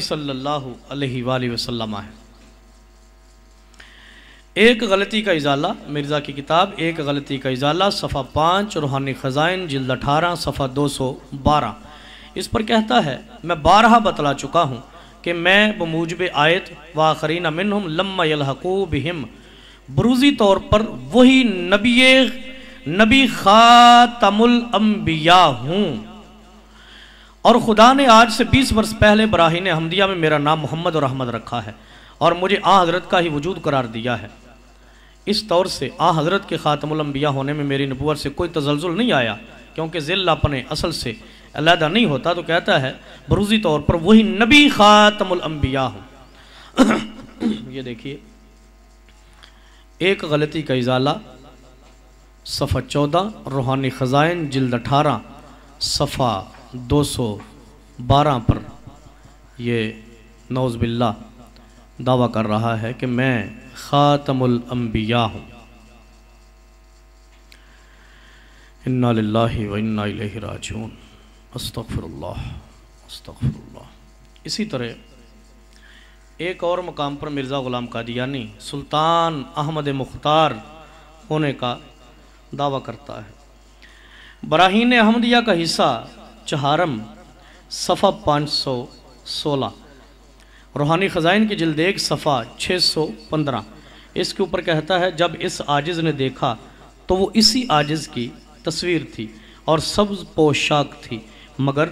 صلی اللہ علیہ وآلہ وسلم ہے۔ ایک غلطی کا ازالہ، مرزا کی کتاب ایک غلطی کا ازالہ، صفحہ 5، روحانی خزائن جلد 18، صفحہ 212۔ اس پر کہتا ہے میں بارہا بتلا چکا ہوں کہ میں بموجب آیت وآخرین منہم لما یلحقوا بہم بروزی طور پر وہی نبی خاتم الانبیاء ہوں، اور خدا نے آج سے 20 برس پہلے براہین احمدیہ میں میرا نام محمد اور احمد رکھا ہے اور مجھے حضرت کا ہی وجود قرار دیا ہے۔ اس طور سے حضرت کے خاتم الانبیاء ہونے میں میری نبوت سے کوئی تزلزل نہیں آیا، کیونکہ ذل اپنے اصل سے علیحدہ نہیں ہوتا، تو کہتا ہے بروزی طور پر وہی نبی خاتم الانبیاء ہوں۔ یہ دیکھیے ایک غلطی کا ازالہ، صفحہ 14، روحانی خزائن جلد 18، صفحہ 212 پر یہ نعوذ باللہ دعویٰ کر رہا ہے کہ میں خاتم الانبیاء ہوں۔ انا للہ و انا الیہ راجعون۔ استغفر اللہ استغفر اللہ۔ اسی طرح ایک اور مقام پر مرزا غلام قادیانی سلطان احمد مختار ہونے کا دعویٰ کرتا ہے۔ براہین احمدیہ کا حصہ چہارم، صفحہ 516، روحانی خزائن کی جلد 1، صفحہ 615۔ اس کے اوپر کہتا ہے جب اس عاجز نے دیکھا تو وہ اسی عاجز کی تصویر تھی اور سبز پوشاک تھی، مگر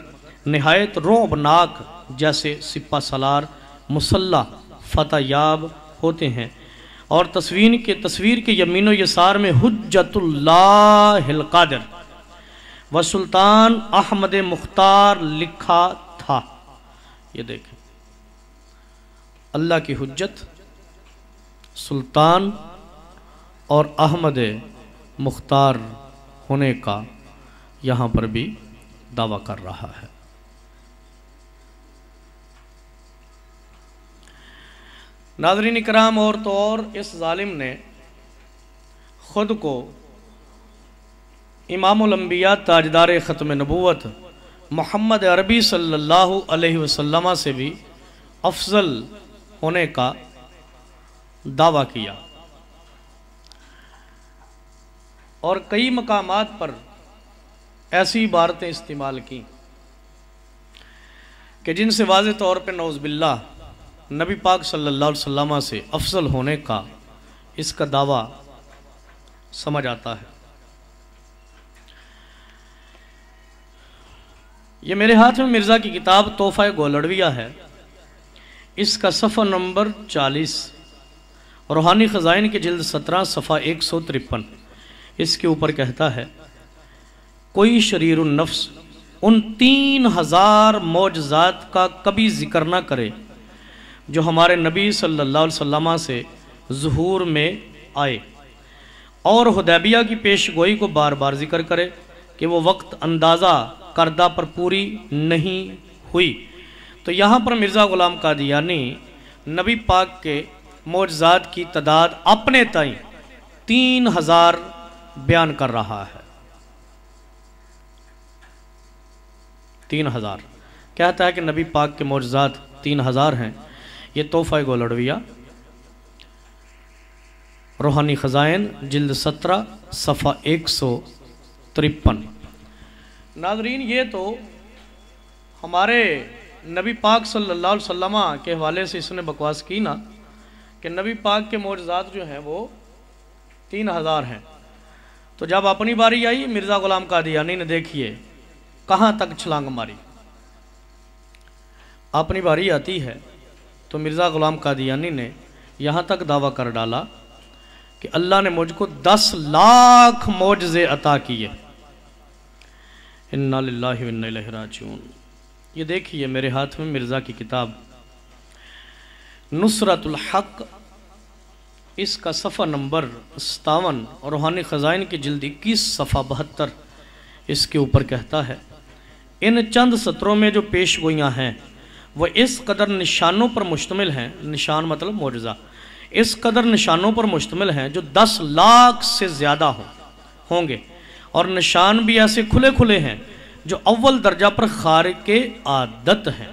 نہایت رعبناک، جیسے سپہ سالار مسلح فتح یاب ہوتے ہیں، اور تصویر کے یمین و یسار میں حجت اللہ القادر و سلطان احمد مختار لکھا تھا۔ یہ دیکھیں اللہ کی حجت، سلطان اور احمد مختار ہونے کا یہاں پر بھی دعویٰ کر رہا ہے۔ ناظرین اکرام، اور تو اور اس ظالم نے خود کو امام الانبیاء تاجدار ختم نبوت محمد عربی صلی اللہ علیہ وسلم سے بھی افضل ہونے کا دعویٰ کیا، اور کئی مقامات پر ایسی عبارتیں استعمال کی کہ جن سے واضح طور پہ نعوذ باللہ نبی پاک صلی اللہ علیہ وسلم سے افضل ہونے کا اس کا دعویٰ سمجھ آتا ہے۔ یہ میرے ہاتھ میں مرزا کی کتاب تحفہ گولڑویہ ہے، اس کا صفحہ نمبر 40، روحانی خزائن کی جلد 17، صفحہ 153۔ اس کے اوپر کہتا ہے کوئی شریر النفس ان 3000 معجزات کا کبھی ذکر نہ کرے جو ہمارے نبی صلی اللہ علیہ وسلم سے ظہور میں آئے، اور حدیبیہ کی پیش گوئی کو بار بار ذکر کرے کہ وہ وقت اندازہ کردہ پر پوری نہیں ہوئی۔ تو یہاں پر مرزا غلام قادیانی نبی پاک کے معجزات کی تعداد اپنے تائیں 3000 بیان کر رہا ہے۔ 3000 کہتا ہے کہ نبی پاک کے معجزات 3000 ہیں۔ یہ تحفہ گولڑویہ، روحانی خزائن جلد 17، صفحہ 153۔ ناظرین، یہ تو ہمارے نبی پاک صلی اللہ علیہ وسلم کے حوالے سے اس نے بکواس کی نا کہ نبی پاک کے معجزات جو ہیں وہ 3000 ہیں۔ تو جب اپنی باری آئی مرزا غلام قادیانی نے دیکھیے کہاں تک چھلانگ ماری۔ اپنی باری آتی ہے تو مرزا غلام قادیانی نے یہاں تک دعویٰ کر ڈالا کہ اللہ نے مجھ کو 10 لاکھ معجزے عطا کیے۔ انا للہ و انا الیہ راجعون۔ یہ دیکھیے میرے ہاتھ میں مرزا کی کتاب نصرت الحق، اس کا صفحہ نمبر 57، روحانی خزائن کی جلد 21، صفحہ 72۔ اس کے اوپر کہتا ہے ان چند سطروں میں جو پیش گوئیاں ہیں وہ اس قدر نشانوں پر مشتمل ہیں، نشان مطلب معجزہ، اس قدر نشانوں پر مشتمل ہیں جو 10 لاکھ سے زیادہ ہوں گے، اور نشان بھی ایسے کھلے کھلے ہیں جو اول درجہ پر خارق عادت ہیں۔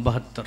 72।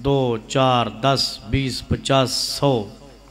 2, 4, 10, 20, 50, 100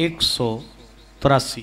183।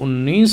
19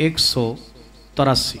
183।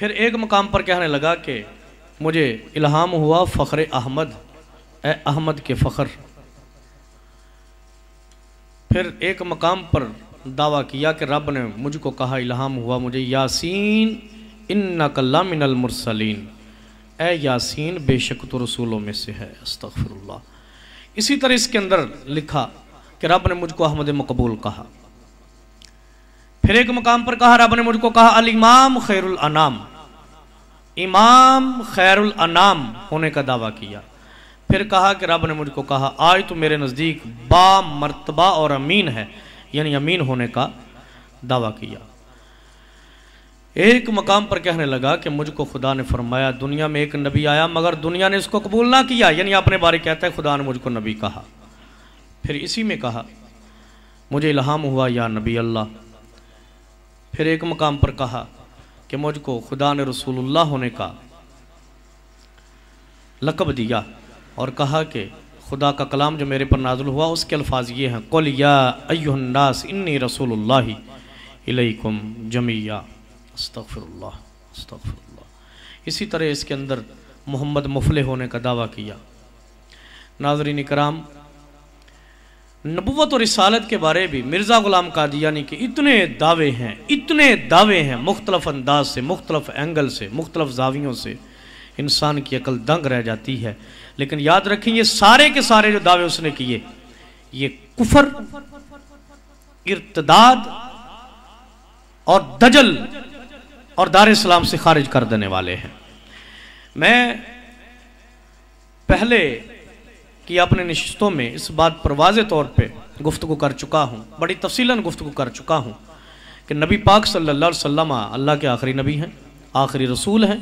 پھر ایک مقام پر کہنے لگا کہ مجھے الہام ہوا فخر احمد، اے احمد کے فخر۔ پھر ایک مقام پر دعویٰ کیا کہ رب نے مجھ کو کہا، الہام ہوا مجھے، یاسین انک لمن المرسلین، اے یاسین بے شک تو رسولوں میں سے ہے، استغفر اللہ۔ اسی طرح اس کے اندر لکھا کہ رب نے مجھ کو احمد مقبول کہا۔ پھر ایک مقام پر کہا رب نے مجھ کو کہا الامام خیر الانام، امام خیر الانام ہونے کا دعویٰ کیا۔ پھر کہا کہ رب نے مجھ کو کہا آج تو میرے نزدیک با مرتبہ اور امین ہے، یعنی امین ہونے کا دعویٰ کیا۔ ایک مقام پر کہنے لگا کہ مجھ کو خدا نے فرمایا دنیا میں ایک نبی آیا مگر دنیا نے اس کو قبول نہ کیا، یعنی اپنے بارے کہتا ہے خدا نے مجھ کو نبی کہا۔ پھر اسی میں کہا مجھے الہام ہوا یا نبی اللہ۔ پھر ایک مقام پر کہا کہ مجھ کو خدا نے رسول اللہ ہونے کا لقب دیا، اور کہا کہ خدا کا کلام جو میرے پر نازل ہوا اس کے الفاظ یہ ہیں قل یا ایھا الناس انی رسول اللہ الیکم جمیعا، استغفر اللہ استغفر اللہ۔ اسی طرح اس کے اندر محمد مفلح ہونے کا دعویٰ کیا۔ ناظرین کرام، نبوت اور رسالت کے بارے بھی مرزا غلام قادیانی کے اتنے دعوے ہیں مختلف انداز سے، مختلف اینگل سے، مختلف زاویوں سے، انسان کی عقل دنگ رہ جاتی ہے۔ لیکن یاد رکھیں یہ سارے کے سارے جو دعوے اس نے کیے یہ کفر، ارتداد اور دجل اور دار اسلام سے خارج کر دینے والے ہیں۔ میں پہلے کی اپنے نشستوں میں اس بات پر واضح طور پہ گفتگو کر چکا ہوں، بڑی تفصیلاً گفتگو کر چکا ہوں کہ نبی پاک صلی اللہ علیہ وسلم اللہ کے آخری نبی ہیں، آخری رسول ہیں۔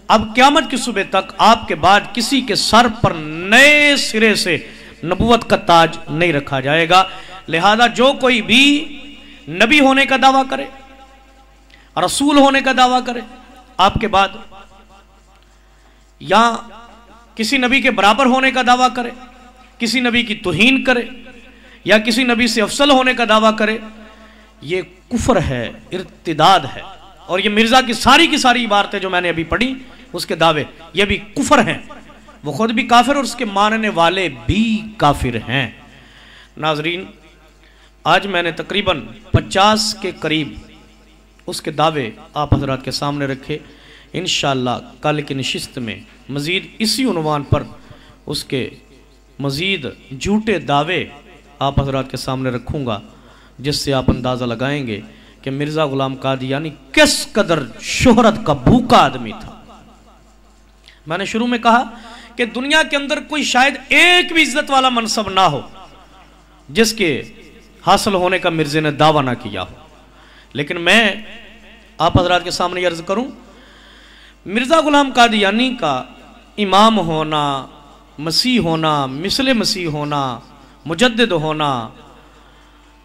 اب قیامت کی صبح تک آپ کے بعد کسی کے سر پر نئے سرے سے نبوت کا تاج نہیں رکھا جائے گا، لہذا جو کوئی بھی نبی ہونے کا دعویٰ کرے، رسول ہونے کا دعویٰ کرے آپ کے بعد، یا کسی نبی کے برابر ہونے کا دعویٰ کرے، کسی نبی کی توہین کرے، یا کسی نبی سے افضل ہونے کا دعویٰ کرے، یہ کفر ہے، ارتداد ہے۔ اور یہ مرزا کی ساری عبارتیں جو میں نے ابھی پڑھی اس کے دعوے یہ بھی کفر ہیں، وہ خود بھی کافر اور اس کے ماننے والے بھی کافر ہیں۔ ناظرین، آج میں نے تقریباً 50 کے قریب اس کے دعوے آپ حضرات کے سامنے رکھے۔ انشاءاللہ کل کی نشست میں مزید اسی عنوان پر اس کے مزید جھوٹے دعوے آپ حضرات کے سامنے رکھوں گا، جس سے آپ اندازہ لگائیں گے کہ مرزا غلام قادیانی کس قدر شہرت کا بھوکا آدمی تھا۔ میں نے شروع میں کہا کہ دنیا کے اندر کوئی شاید ایک بھی عزت والا منصب نہ ہو جس کے حاصل ہونے کا مرزے نے دعویٰ نہ کیا ہو، لیکن میں آپ حضرات کے سامنے عرض کروں مرزا غلام قادیانی کا امام ہونا، مسیح ہونا، مثل مسیح ہونا، مجدد ہونا،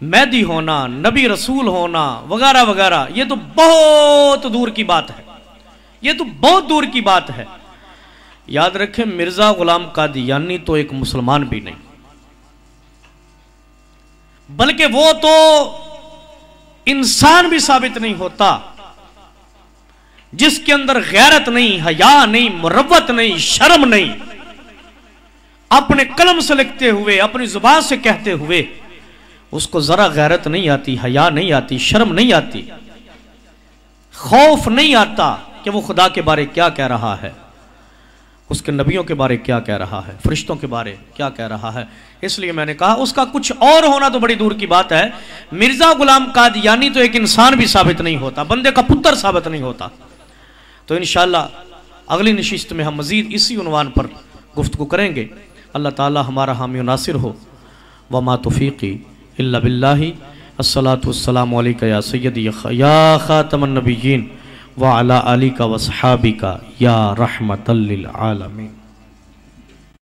مہدی ہونا، نبی رسول ہونا وغیرہ وغیرہ، یہ تو بہت دور کی بات ہے، یہ تو بہت دور کی بات ہے۔ یاد رکھیں مرزا غلام قادیانی تو ایک مسلمان بھی نہیں، بلکہ وہ تو انسان بھی ثابت نہیں ہوتا جس کے اندر غیرت نہیں، حیا نہیں، مروت نہیں، شرم نہیں، اپنے قلم سے لکھتے ہوئے، اپنی زبان سے کہتے ہوئے اس کو ذرا غیرت نہیں آتی، حیا نہیں آتی، شرم نہیں آتی، خوف نہیں آتا کہ وہ خدا کے بارے کیا کہہ رہا ہے، اس کے نبیوں کے بارے کیا کہہ رہا ہے، فرشتوں کے بارے کیا کہہ رہا ہے۔ اس لیے میں نے کہا اس کا کچھ اور ہونا تو بڑی دور کی بات ہے، مرزا غلام قادیانی تو ایک انسان بھی ثابت نہیں ہوتا، بندے کا پتر ثابت نہیں ہوتا۔ تو انشاءاللہ اگلی نشست میں ہم مزید اسی عنوان پر گفتگو کریں گے۔ اللہ تعالی ہمارا حامی و ناصر ہو۔ وما توفیقی الا باللہ۔ الصلاۃ والسلام علیک یا سیدی یا خاتم النبیین وعلی آلک وصحابک یا رحمۃ للعالمین۔